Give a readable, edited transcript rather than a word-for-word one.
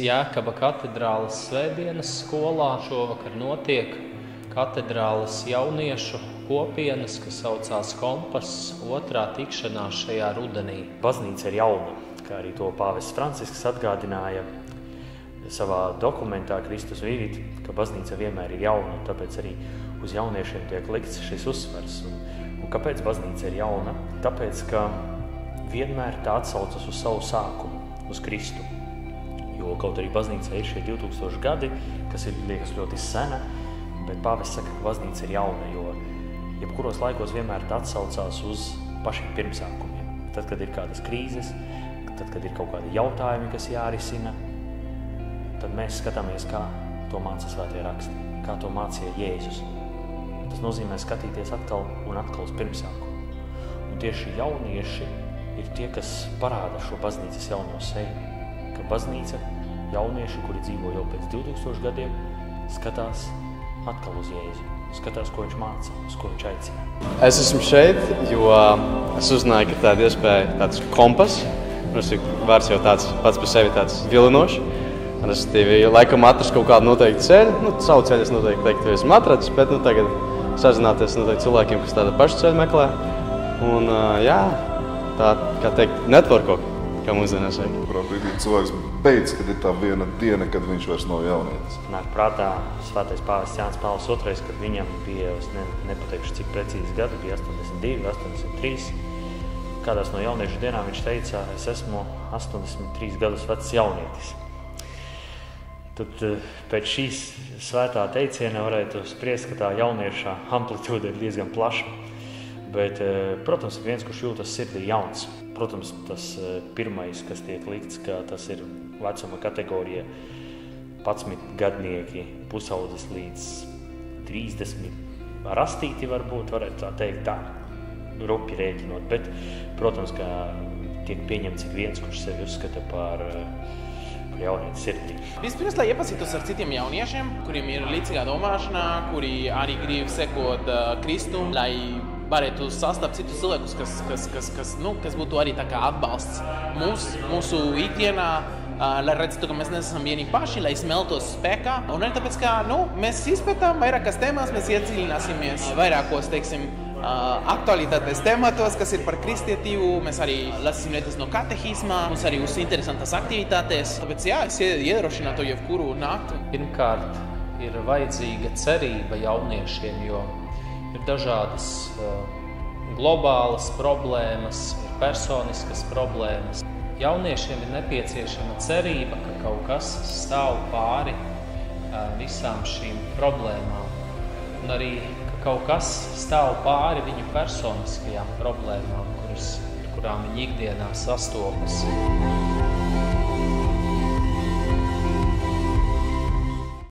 Jēkaba katedrāles svētdienas skolā šovakar notiek katedrāles jauniešu kopienas, kas saucās Kompass, otrā tikšanās šajā rudenī. Baznīca ir jauna, kā arī to pāvests Francisks atgādināja savā dokumentā Kristus Vivit, ka baznīca vienmēr ir jauna, un tāpēc arī uz jauniešiem tiek likts šis uzsvars. Un kāpēc baznīca ir jauna? Tāpēc, ka vienmēr tā atsaucas uz savu sākumu, uz Kristu. Jo kaut arī baznīca ir šie 2000 gadi, kas ir, liekas, ļoti sena, bet pāvests saka, ka baznīca ir jauna, jo jebkuros laikos vienmēr tā atsaucās uz pašiem pirmsākumiem. Tad, kad ir kādas krīzes, tad, kad ir kaut kādi jautājumi, kas jārisina, tad mēs skatāmies, kā to māca svētie raksti, kā to mācīja Jēzus. Tas nozīmē skatīties atkal un atkal uz pirmsākumu. Un tieši jaunieši ir tie, kas parāda šo baznīcas jauno seju. Ka baznīca, jaunieši, kuri dzīvo jau pēc 2000 gadiem, skatās atkal uz Jēzu, skatās, ko viņš māca, uz ko viņš aicina. Es esmu šeit, jo es uzzināju, ka tāda iespēja tāds kompass, vārds jau tāds pats par sevi tāds vilinošs. Es laikam atrastu kaut kādu noteiktu ceļu, savu ceļu es noteikti teiktu, ka esmu atradis, bet tagad sazināties noteikti cilvēkiem, kas tādu pašu ceļu meklē. Un jā, tā, kā teikt, networko, kā mūsdienās vajag. Kurā brīdī cilvēks beidz, kad ir tā viena diena, kad viņš vairs nav jaunietis. Nāk prātā svētais pāvests Jānis Pāvils II, kad viņam bija, es nepateikšu, cik precīzi gadu, bija 82, 83. Kādās no jauniešu dienām viņš teica, es esmu 83 gadus vecs jaunietis. Tad pēc šīs svētā teiciena varētu spriest, ka tā jaunieša amplitūda ir diezgan plaša. Bet, protams, viens, kurš jūtas sirdī jauns. Protams, tas pirmais, kas tiek likts, ka tas ir vecuma kategorija 11 gadnieki, pusaudzes līdz 30 rastīti varbūt, varētu tā teikt tā, rupi rēķinot. Bet, protams, ka tiek pieņemts ik viens, kurš sevi uzskata par jaunieti sirdī. Vispirms, lai iepazītos ar citiem jauniešiem, kuriem ir līdzīgā domāšanā, kuri arī grib sekot Kristum, lai varētu sastapt citus cilvēkus, kas būtu arī tā kā atbalsts mūsu ikdienā, lai redzētu, ka mēs neesam vienīgi paši, lai smeltos spēkā. Un arī tāpēc, ka mēs izpētām vairākas tēmās, mēs iedziļināsimies vairākos, teiksim, aktualitātes tematos, kas ir par kristietību. Mēs arī lasīsim lietas no katehismā, mums arī uz interesantas aktivitātes. Tāpēc jā, es iedrošinātu jebkuru nākt. Pirmkārt, ir vajadzīga cerība jauniešiem, jo ir dažādas globālas problēmas, ir personiskas problēmas. Jauniešiem ir nepieciešama cerība, ka kaut kas stāv pāri visām šīm problēmām. Un arī kaut kas stāv pāri viņu personiskajām problēmām, kurām viņi ikdienā sastopas.